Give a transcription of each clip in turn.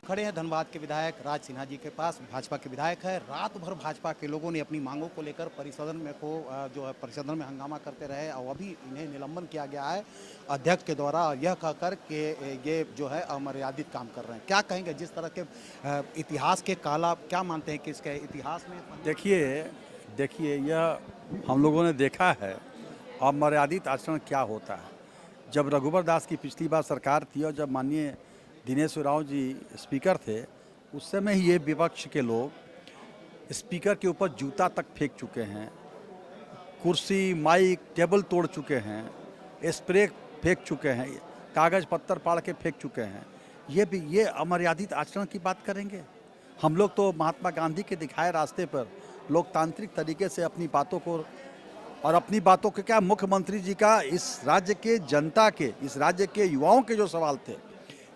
खड़े हैं धनबाद के विधायक राज सिन्हा जी के पास। भाजपा के विधायक है। रात भर भाजपा के लोगों ने अपनी मांगों को लेकर परिसदन में हंगामा करते रहे और अभी इन्हें निलंबन किया गया है अध्यक्ष के द्वारा, यह कहकर कि ये जो है अमर्यादित काम कर रहे हैं। क्या कहेंगे जिस तरह के इतिहास के काला, क्या मानते हैं कि इसके इतिहास में? देखिए यह हम लोगों ने देखा है अमर्यादित आचरण क्या होता है। जब रघुवर दास की पिछली बार सरकार थी और जब माननीय दिनेश उरांव जी स्पीकर थे, उस समय ही ये विपक्ष के लोग स्पीकर के ऊपर जूता तक फेंक चुके हैं, कुर्सी माइक टेबल तोड़ चुके हैं, स्प्रे फेंक चुके हैं, कागज़ पत्थर पाड़ के फेंक चुके हैं। ये अमर्यादित आचरण की बात करेंगे? हम लोग तो महात्मा गांधी के दिखाए रास्ते पर लोकतांत्रिक तरीके से अपनी बातों को और अपनी बातों के क्या मुख्यमंत्री जी का इस राज्य के जनता के, इस राज्य के युवाओं के जो सवाल थे,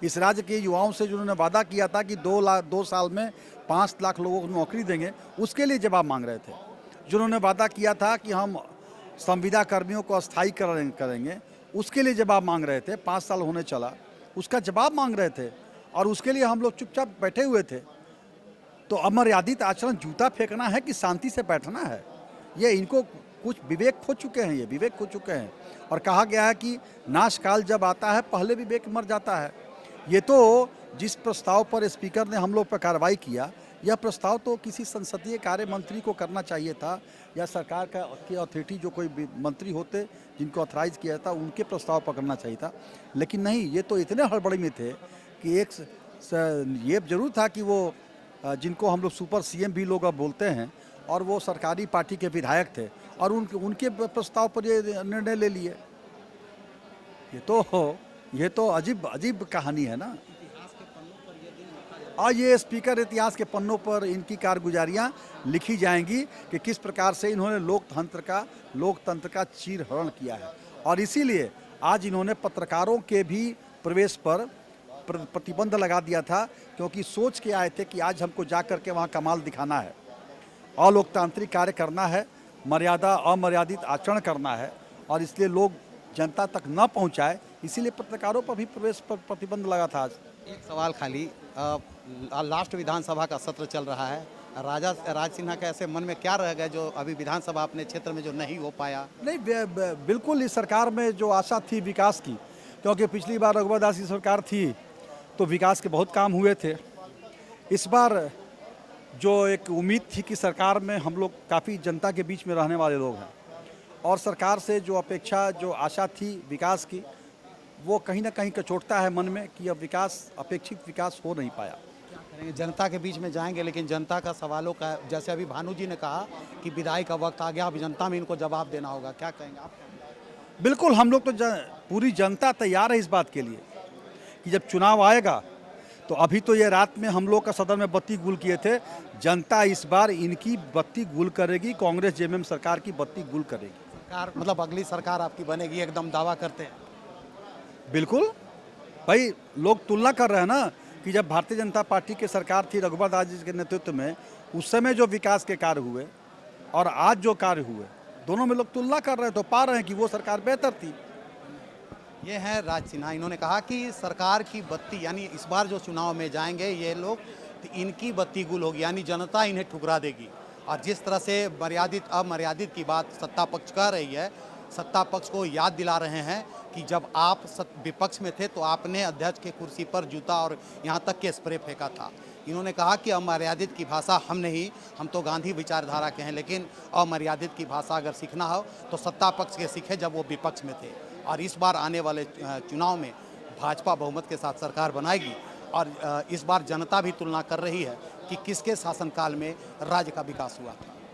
इस राज्य के युवाओं से जिन्होंने वादा किया था कि 2 साल में 5 लाख लोगों को नौकरी देंगे, उसके लिए जवाब मांग रहे थे। जिन्होंने वादा किया था कि हम संविदा कर्मियों को अस्थायी करेंगे, उसके लिए जवाब मांग रहे थे। 5 साल होने चला, उसका जवाब मांग रहे थे और उसके लिए हम लोग चुपचाप बैठे हुए थे। तो अमर्यादित आचरण जूता फेंकना है कि शांति से बैठना है? ये इनको कुछ विवेक खो चुके हैं, ये विवेक खो चुके हैं। और कहा गया है कि नाशकाल जब आता है पहले विवेक मर जाता है। ये तो जिस प्रस्ताव पर स्पीकर ने हम लोग पर कार्रवाई किया, यह प्रस्ताव तो किसी संसदीय कार्य मंत्री को करना चाहिए था, या सरकार की अथॉरिटी जो कोई मंत्री होते जिनको ऑथराइज किया था उनके प्रस्ताव पर करना चाहिए था। लेकिन नहीं, ये तो इतने हड़बड़ी में थे कि ये जरूर था कि वो जिनको हम लोग सुपर सीएम भी लोग अब बोलते हैं, और वो सरकारी पार्टी के विधायक थे और उनके प्रस्ताव पर ये निर्णय ले लिए। ये तो अजीब कहानी है ना। और ये स्पीकर इतिहास के पन्नों पर इनकी कारगुजारियां लिखी जाएंगी कि किस प्रकार से इन्होंने लोकतंत्र का चीरहरण किया है। और इसीलिए आज इन्होंने पत्रकारों के भी प्रवेश पर प्रतिबंध लगा दिया था, क्योंकि सोच के आए थे कि आज हमको जा करके वहाँ कमाल दिखाना है, अलोकतांत्रिक कार्य करना है, अमर्यादित आचरण करना है, और इसलिए लोग जनता तक न पहुँचाए, इसीलिए पत्रकारों पर भी प्रवेश पर प्रतिबंध लगा था। आज एक सवाल खाली, लास्ट विधानसभा का सत्र चल रहा है, राज सिन्हा के ऐसे मन में क्या रह गया जो अभी विधानसभा अपने क्षेत्र में जो नहीं हो पाया? नहीं, बिल्कुल इस सरकार में जो आशा थी विकास की, क्योंकि पिछली बार रघुवर दास की सरकार थी तो विकास के बहुत काम हुए थे। इस बार जो एक उम्मीद थी कि सरकार में हम लोग काफ़ी जनता के बीच में रहने वाले लोग हैं, और सरकार से जो अपेक्षा जो आशा थी विकास की, वो कहीं ना कहीं कचोटता है मन में कि अब अपेक्षित विकास हो नहीं पाया। क्या करेंगे? जनता के बीच में जाएंगे, लेकिन जनता का सवालों का, जैसे अभी भानु जी ने कहा कि विदाई का वक्त आ गया, अब जनता में इनको जवाब देना होगा, क्या कहेंगे आप? बिल्कुल, हम लोग तो पूरी जनता तैयार है इस बात के लिए कि जब चुनाव आएगा तो अभी तो ये रात में हम लोग का सदन में बत्ती गुल किए थे, जनता इस बार इनकी बत्ती गुल करेगी, कांग्रेस जेएमएम सरकार की बत्ती गुल करेगी। सरकार मतलब अगली सरकार आपकी बनेगी, एकदम दावा करते हैं? बिल्कुल भाई, लोग तुलना कर रहे हैं ना कि जब भारतीय जनता पार्टी की सरकार थी रघुवर दास जी के नेतृत्व में, उस समय जो विकास के कार्य हुए और आज जो कार्य हुए, दोनों में लोग तुलना कर रहे हैं, तो पा रहे हैं कि वो सरकार बेहतर थी। ये है राज सिन्हा। इन्होंने कहा कि सरकार की बत्ती, यानी इस बार जो चुनाव में जाएंगे ये लोग, तो इनकी बत्ती गुल होगी, यानी जनता इन्हें ठुकरा देगी। और जिस तरह से अमर्यादित की बात सत्ता पक्ष कह रही है, सत्ता पक्ष को याद दिला रहे हैं कि जब आप विपक्ष में थे तो आपने अध्यक्ष के कुर्सी पर जूता और यहाँ तक के स्प्रे फेंका था। इन्होंने कहा कि अमर्यादित की भाषा हम नहीं, हम तो गांधी विचारधारा के हैं, लेकिन अमर्यादित की भाषा अगर सीखना हो तो सत्ता पक्ष के सीखे जब वो विपक्ष में थे। और इस बार आने वाले चुनाव में भाजपा बहुमत के साथ सरकार बनाएगी, और इस बार जनता भी तुलना कर रही है कि किसके शासनकाल में राज्य का विकास हुआ था।